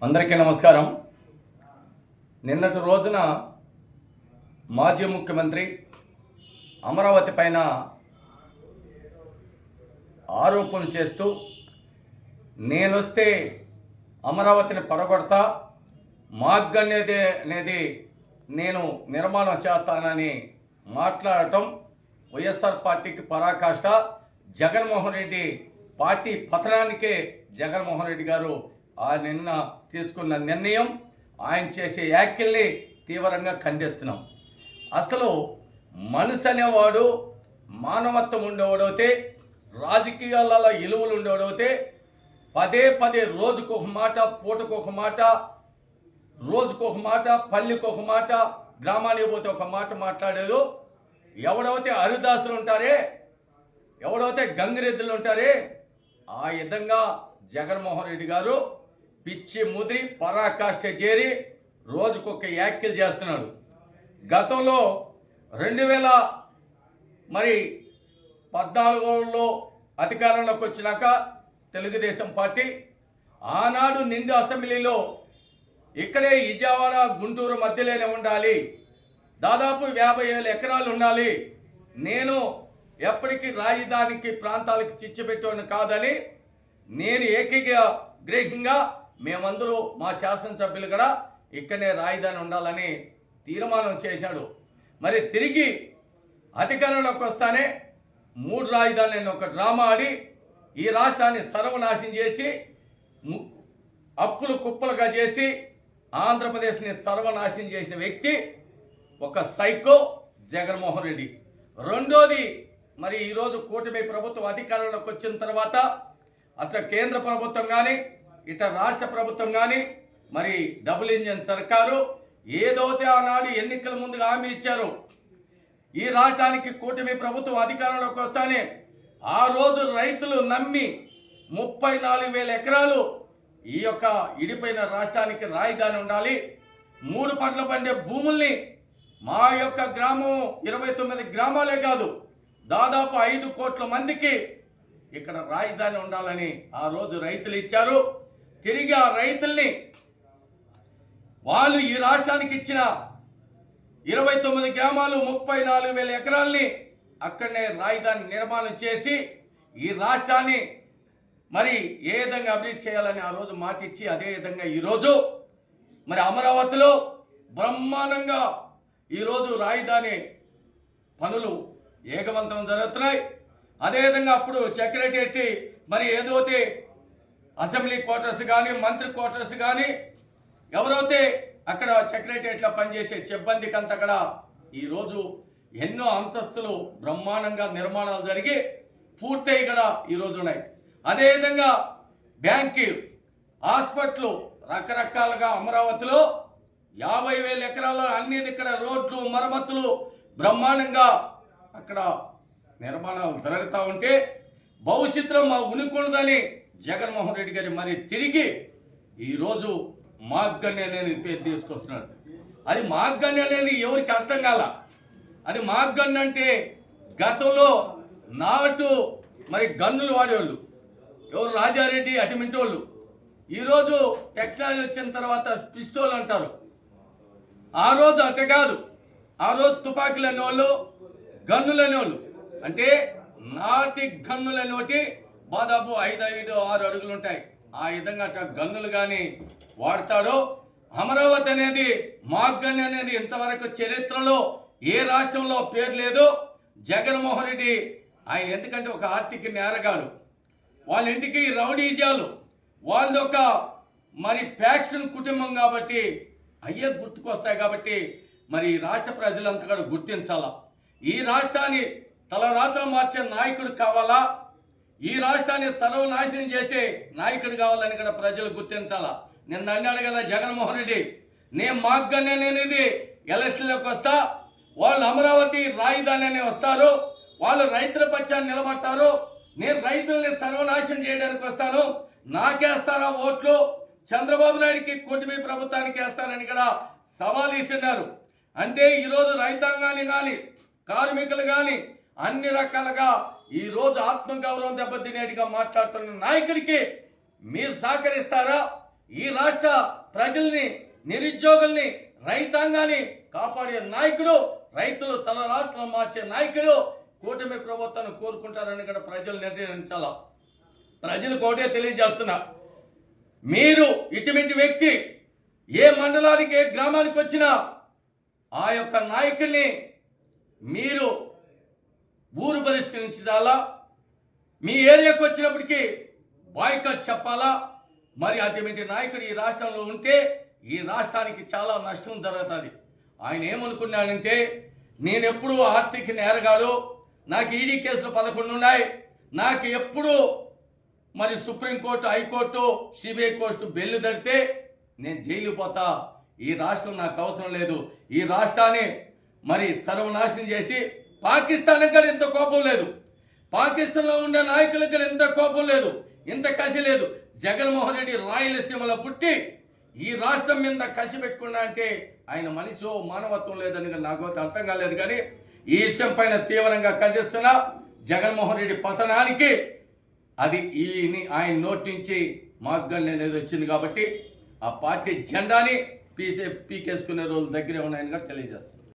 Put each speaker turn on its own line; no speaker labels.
అందరికీ నమస్కారం. నిన్నటి రోజున మాజీ ముఖ్యమంత్రి అమరావతి పైన ఆరోపణలు చేస్తూ నేనొస్తే అమరావతిని పడగొడతా, అనేది నేను నిర్మాణం చేస్తానని మాట్లాడటం వైఎస్ఆర్ పార్టీకి పరాకాష్ట. జగన్మోహన్ రెడ్డి పార్టీ పతనానికే జగన్మోహన్ రెడ్డి గారు నిన్న తీసుకున్న నిర్ణయం, ఆయన చేసే వ్యాఖ్యల్ని తీవ్రంగా ఖండిస్తున్నాం. అసలు మనిషి అనేవాడు మానవత్వం ఉండేవాడైతే, రాజకీయాలలో విలువలు ఉండేవాడైతే పదే పదే రోజుకొక మాట, పూటకొక మాట, రోజుకొక మాట, పల్లికొక మాట, గ్రామానికి పోతే ఒక మాట మాట్లాడేది. ఎవడైతే హరిదాసులు ఉంటారే, ఎవడైతే గంగిరెద్దులు ఉంటారే, ఆ విధంగా జగన్మోహన్ రెడ్డి గారు పిచ్చి ముదిరి పరాకాష్ట చేరి రోజుకొక వ్యాఖ్యలు చేస్తున్నాడు. గతంలో 2014లో అధికారంలోకి వచ్చినాక తెలుగుదేశం పార్టీ ఆనాడు నిండు అసెంబ్లీలో ఇక్కడే విజయవాడ గుంటూరు మధ్యలోనే ఉండాలి, దాదాపు 50,000 ఎకరాలు ఉండాలి, నేను ఎప్పటికీ రాజధానికి ప్రాంతాలకు చిచ్చుపెట్టేవాడిని కాదని నేను ఏకగ్రీవంగా మేమందరూ మా శాసనసభ్యులు కూడా ఇక్కడనే రాజధాని ఉండాలని తీర్మానం చేశాడు. మరి తిరిగి అధికారంలోకి వస్తానే 3 రాజధానులను ఒక డ్రామా ఆడి ఈ రాష్ట్రాన్ని సర్వనాశనం చేసి, అప్పులు కుప్పలుగా చేసి ఆంధ్రప్రదేశ్ని సర్వనాశనం చేసిన వ్యక్తి ఒక సైకో జగన్మోహన్ రెడ్డి. రెండోది, మరి ఈరోజు కూటమి ప్రభుత్వం అధికారంలోకి వచ్చిన తర్వాత అట్లా కేంద్ర ప్రభుత్వం కానీ ఇట్లా రాష్ట్ర ప్రభుత్వం కానీ మరి డబుల్ ఇంజన్ సర్కారు ఏదైతే ఆనాడు ఎన్నికల ముందు హామీ ఇచ్చారు, ఈ రాష్ట్రానికి కూటమి ప్రభుత్వం అధికారంలోకి వస్తానే ఆ రోజు రైతులు నమ్మి 34,000 ఎకరాలు ఈ యొక్క ఇడిపోయిన రాష్ట్రానికి రాజధాని ఉండాలి, 3 పంటలు పండే భూముల్ని మా యొక్క గ్రామం 29 గ్రామాలే కాదు దాదాపు 5 కోట్ల మందికి ఇక్కడ రాజధాని ఉండాలని ఆ రోజు రైతులు ఇచ్చారు. తిరిగి ఆ రైతుల్ని వాళ్ళు ఈ రాష్ట్రానికి ఇచ్చిన 29 గ్రామాలు 34,000 ఎకరాల్ని అక్కడనే రాజధాని నిర్మాణం చేసి ఈ రాష్ట్రాన్ని మరి ఏ విధంగా అభివృద్ధి చేయాలని ఆ రోజు మాట ఇచ్చి, అదేవిధంగా ఈరోజు మరి అమరావతిలో బ్రహ్మాండంగా ఈరోజు రాజధాని పనులు ఏకవంతం జరుగుతున్నాయి. అదేవిధంగా అప్పుడు సెక్రటరీ మరి ఏదైతే అసెంబ్లీ క్వార్టర్స్ కానీ మంత్రి క్వార్టర్స్ కానీ ఎవరైతే అక్కడ సెక్రటరీలో పనిచేసే సిబ్బందికి అంతా కూడా ఈరోజు ఎన్నో అంతస్తులు బ్రహ్మాండంగా నిర్మాణాలు జరిగి పూర్తయి కూడా ఈరోజు ఉన్నాయి. అదేవిధంగా బ్యాంకు, హాస్పిటల్ రకరకాలుగా అమరావతిలో 50,000 ఎకరాల అన్ని ఇక్కడ రోడ్లు మరమ్మతులు బ్రహ్మాండంగా అక్కడ నిర్మాణాలు జరుగుతూ ఉంటే భవిష్యత్తులో మా ఉనికొండదని జగన్మోహన్ రెడ్డి గారి మరి తిరిగి ఈరోజు మాగ్గన్య అనేది పేరు తీసుకొస్తున్నాడు. అది మాగ్గన్య అనేది ఎవరికి అర్థం కాల. అది మాగ్గన్య అంటే గతంలో నాటు మరి గన్నులు వాడేవాళ్ళు ఎవరు, రాజారెడ్డి అటుమింటోళ్ళు. ఈరోజు టెక్నాలజీ వచ్చిన తర్వాత పిస్తోల్ అంటారు. ఆ రోజు అట్ట కాదు, ఆ రోజు తుపాకీలు అనేవాళ్ళు, గన్నులు అనేవాళ్ళు. అంటే నాటి గన్నులు అనేవి దాదాపు 5-6 అడుగులు ఉంటాయి. ఆ విధంగా అట్లా గన్నులు కానీ వాడతాడో. అమరావతి అనేది మాగ్గన్య అనేది ఇంతవరకు చరిత్రలో ఏ రాష్ట్రంలో పేరు లేదు. జగన్మోహన్ రెడ్డి ఆయన ఎందుకంటే ఒక ఆర్థిక నేరగాడు, వాళ్ళ ఇంటికి రౌడీజాలు, వాళ్ళది ఒక మరి ఫ్యాక్షన్ కుటుంబం కాబట్టి అయ్యే గుర్తుకొస్తాయి. కాబట్టి మరి రాష్ట్ర ప్రజలంతా కూడా గుర్తించాలా. ఈ రాష్ట్రాన్ని తలరాత్రులు మార్చే నాయకుడు కావాలా, ఈ రాష్ట్రాన్ని సర్వనాశనం చేసే నాయకుడు కావాలని కూడా ప్రజలు గుర్తించాలా. నిన్న అన్నాడు కదా జగన్మోహన్ రెడ్డి, నేను మాగ్గన్య అనేది ఎలక్షన్లోకి వస్తా, వాళ్ళు అమరావతి రాజధాని అనే వస్తారు, వాళ్ళు రైతుల పక్షాన్ని నిలబడతారు, నేను రైతుల్ని సర్వనాశనం చేయడానికి వస్తాను, నాకేస్తారా ఓట్లు, చంద్రబాబు నాయుడికి కూటమి ప్రభుత్వానికి వేస్తానని కూడా సవాల్ ఇస్తున్నారు. అంటే ఈరోజు రైతాంగాన్ని కానీ కార్మికులు కానీ అన్ని రకాలుగా ఈ రోజు ఆత్మగౌరవం దెబ్బతినేట్టుగా మాట్లాడుతున్న నాయకుడికి మీరు సహకరిస్తారా? ఈ రాష్ట్ర ప్రజల్ని, నిరుద్యోగుల్ని, రైతాంగాన్ని కాపాడే నాయకుడు, రైతులు తన రాష్ట్రం మార్చే నాయకుడు కూటమి ప్రభుత్వాన్ని కోరుకుంటారని కూడా ప్రజలు నిర్ణయించాలా. ప్రజలకు ఒకటే తెలియజేస్తున్నా, మీరు ఇటువంటి వ్యక్తి ఏ మండలానికి, ఏ గ్రామానికి వచ్చినా ఆ యొక్క నాయకుల్ని మీరు ఊరు పరిష్కరించాలా. మీ ఏరియాకి వచ్చినప్పటికీ బాయ్కట్ చెప్పాలా. మరి అటువంటి నాయకుడు ఈ రాష్ట్రంలో ఉంటే ఈ రాష్ట్రానికి చాలా నష్టం జరుగుతుంది. ఆయన ఏమనుకున్నాడంటే, నేను ఎప్పుడు ఆర్థిక నేరగాడు, నాకు ఈడీ కేసులు 11 ఉన్నాయి, నాకు ఎప్పుడు మరి supreme court, high court, CBI court bell తడితే నేను జైలు పోతా, ఈ రాష్ట్రం నాకు అవసరం లేదు, ఈ రాష్ట్రాన్ని మరి సర్వనాశనం చేసి, పాకిస్తాన్కి కూడా ఇంత కోపం లేదు, పాకిస్తాన్లో ఉండే నాయకులకు కూడా ఇంత కోపం లేదు, ఇంత కసి లేదు. జగన్మోహన్ రెడ్డి రాయలసీమలో పుట్టి ఈ రాష్ట్రం మీద కసి పెట్టుకున్నా అంటే ఆయన మనిషి మానవత్వం లేదని నాకు అర్థం కాలేదు. కానీ ఈ విషయం పైన తీవ్రంగా ఖండిస్తున్నా. జగన్మోహన్ రెడ్డి పతనానికి అది ఆయన నోటి నుంచి మార్గం అనేది వచ్చింది కాబట్టి ఆ పార్టీ జెండాని పీకేసుకునే రోజులు దగ్గరే ఉన్నాయని తెలియజేస్తాను.